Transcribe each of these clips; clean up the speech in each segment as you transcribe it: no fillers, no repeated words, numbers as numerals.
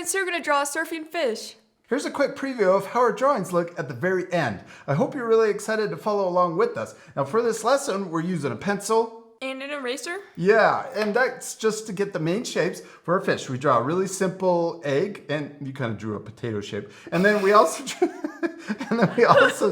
students, here we're going to draw a surfing fish. Here's a quick preview of how our drawings look at the very end. I hope you're really excited to follow along with us. Now for this lesson, we're using a pencil. And an eraser? Yeah, and that's just to get the main shapes for our fish. We draw a really simple egg, and you kind of drew a potato shape. And then we also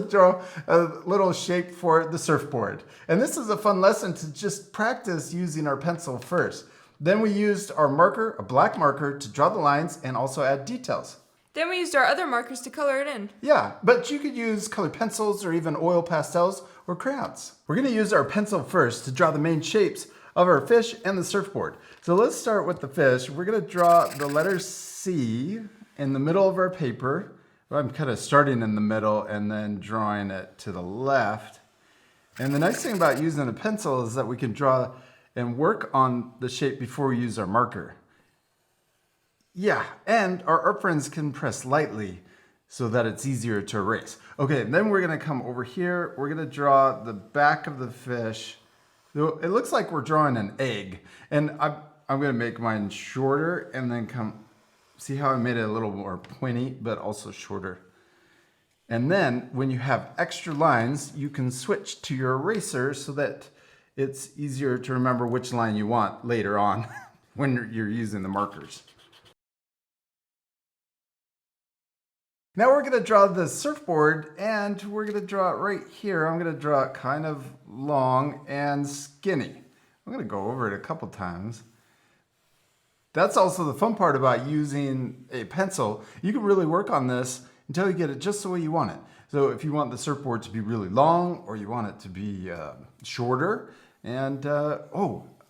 draw a little shape for the surfboard. And this is a fun lesson to just practice using our pencil first. Then we used our marker, a black marker, to draw the lines and also add details. Then we used our other markers to color it in. Yeah, but you could use colored pencils or even oil pastels or crayons. We're going to use our pencil first to draw the main shapes of our fish and the surfboard. So let's start with the fish. We're going to draw the letter C in the middle of our paper. I'm kind of starting in the middle and then drawing it to the left. And the nice thing about using a pencil is that we can draw and work on the shape before we use our marker. Yeah, and our art friends can press lightly so that it's easier to erase. Okay, then we're gonna come over here. We're gonna draw the back of the fish. It looks like we're drawing an egg. And I'm gonna make mine shorter and then see how I made it a little more pointy, but also shorter. And then when you have extra lines, you can switch to your eraser so that it's easier to remember which line you want later on when you're using the markers. Now we're going to draw the surfboard, and we're going to draw it right here. I'm going to draw it kind of long and skinny. I'm going to go over it a couple times. That's also the fun part about using a pencil. You can really work on this until you get it just the way you want it. So if you want the surfboard to be really long or you want it to be shorter, and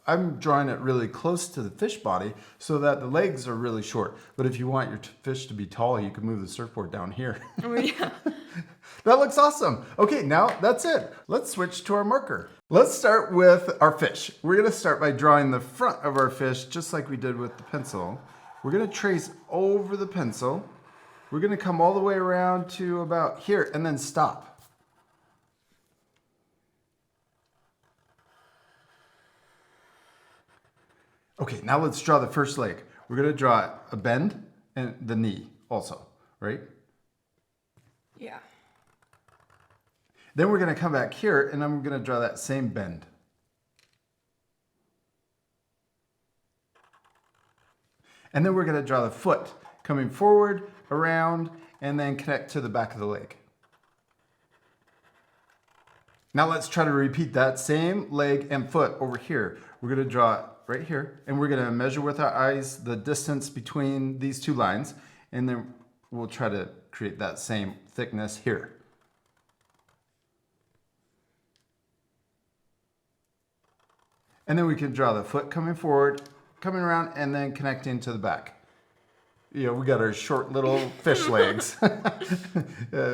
I'm drawing it really close to the fish body so that the legs are really short. But if you want your fish to be tall, you can move the surfboard down here. Oh, yeah. That looks awesome. Okay, now that's it. Let's switch to our marker. Let's start with our fish. We're gonna start by drawing the front of our fish just like we did with the pencil. We're gonna trace over the pencil. We're gonna come all the way around to about here and then stop. Okay, now let's draw the first leg. We're gonna draw a bend and the knee also, right? Yeah. Then we're gonna come back here and I'm gonna draw that same bend. And then we're gonna draw the foot coming forward, around, and then connect to the back of the leg. Now let's try to repeat that same leg and foot over here. We're gonna draw it right here, and we're gonna measure with our eyes the distance between these two lines, and then we'll try to create that same thickness here. And then we can draw the foot coming forward, coming around, and then connecting to the back. You know, we got our short little fish legs.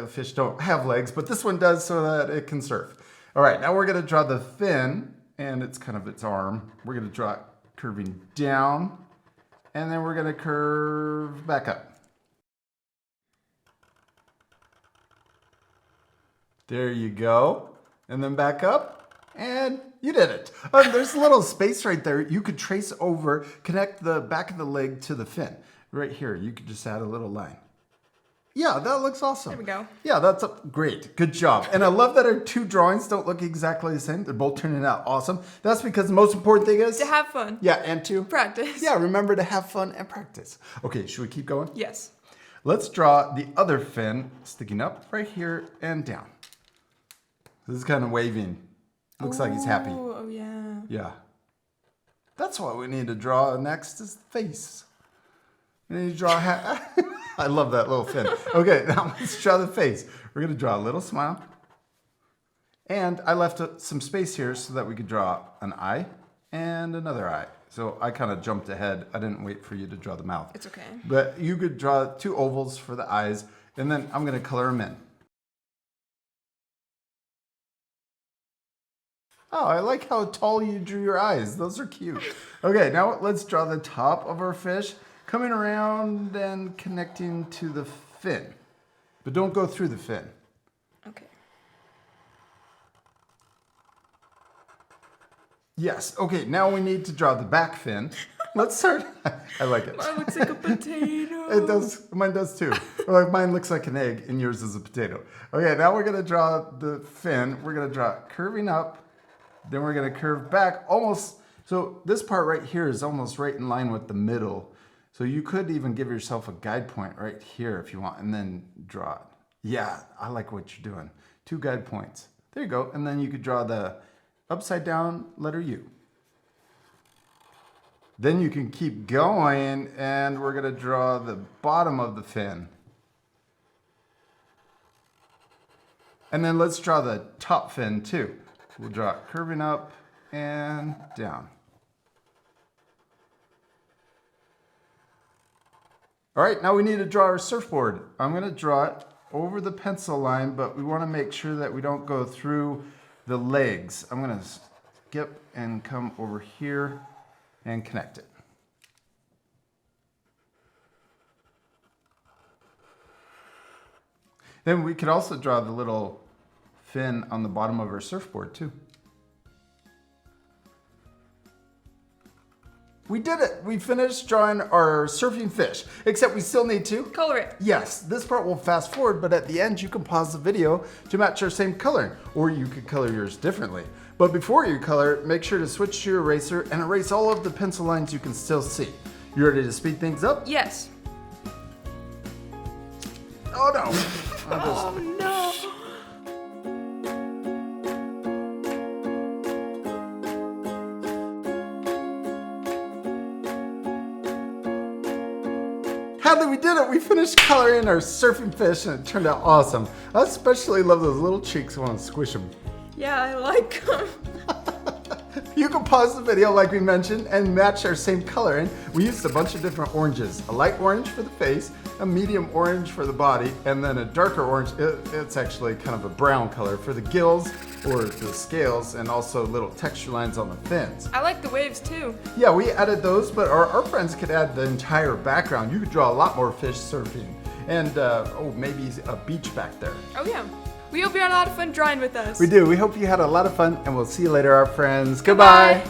Fish don't have legs, but this one does so that it can surf. All right, now we're gonna draw the fin, and it's kind of its arm. We're gonna draw it curving down, and then we're gonna curve back up. There you go. And then back up, and you did it. There's a little space right there. You could trace over, connect the back of the leg to the fin. Right here, you could just add a little line. Yeah, that looks awesome. There we go. Yeah, that's great. Good job. And I love that our two drawings don't look exactly the same. They're both turning out awesome. That's because the most important thing is... To have fun. Yeah, and to... Practice. Yeah, remember to have fun and practice. Okay, should we keep going? Yes. Let's draw the other fin sticking up right here and down. This is kind of waving. Looks like he's happy. Oh, yeah. Yeah. That's what we need to draw next is the face. We need to draw I love that little fin. Okay, now let's draw the face. We're going to draw a little smile. And I left some space here so that we could draw an eye and another eye. So I kind of jumped ahead. I didn't wait for you to draw the mouth. It's okay. But you could draw two ovals for the eyes, and then I'm going to color them in. Oh, I like how tall you drew your eyes. Those are cute. Okay, now let's draw the top of our fish, coming around and connecting to the fin. But don't go through the fin. Okay. Yes, okay, now we need to draw the back fin. Let's start. I like it. Mine looks like a potato. It does. Mine does too. Like mine looks like an egg and yours is a potato. Okay, now we're gonna draw the fin. We're gonna draw it curving up. Then we're gonna curve back almost. So this part right here is almost right in line with the middle. So you could even give yourself a guide point right here if you want, and then draw it. Yeah, I like what you're doing. 2 guide points. There you go. And then you could draw the upside down letter U. Then you can keep going, and we're going to draw the bottom of the fin. And then let's draw the top fin too. We'll draw it curving up and down. All right, now we need to draw our surfboard. I'm going to draw it over the pencil line, but we want to make sure that we don't go through the legs. I'm going to skip and come over here and connect it. Then we could also draw the little fin on the bottom of our surfboard too. We did it! We finished drawing our surfing fish, except we still need to Color it. Yes, this part will fast forward, but at the end you can pause the video to match our same coloring, or you could color yours differently. But before you color, make sure to switch to your eraser and erase all of the pencil lines you can still see. You ready to speed things up? Yes. Oh no! Oh no. Hadley, we did it! We finished coloring our surfing fish and it turned out awesome. I especially love those little cheeks. I want to squish them. Yeah, I like them. You can pause the video like we mentioned and match our same coloring. We used a bunch of different oranges. A light orange for the face, a medium orange for the body, and then a darker orange. It's actually kind of a brown color for the gills or the scales, and also little texture lines on the fins. I like the waves too. Yeah, we added those, but our friends could add the entire background. You could draw a lot more fish surfing. And maybe a beach back there. Oh yeah. We hope you had a lot of fun drawing with us. We do. We hope you had a lot of fun, and we'll see you later, our friends. Goodbye.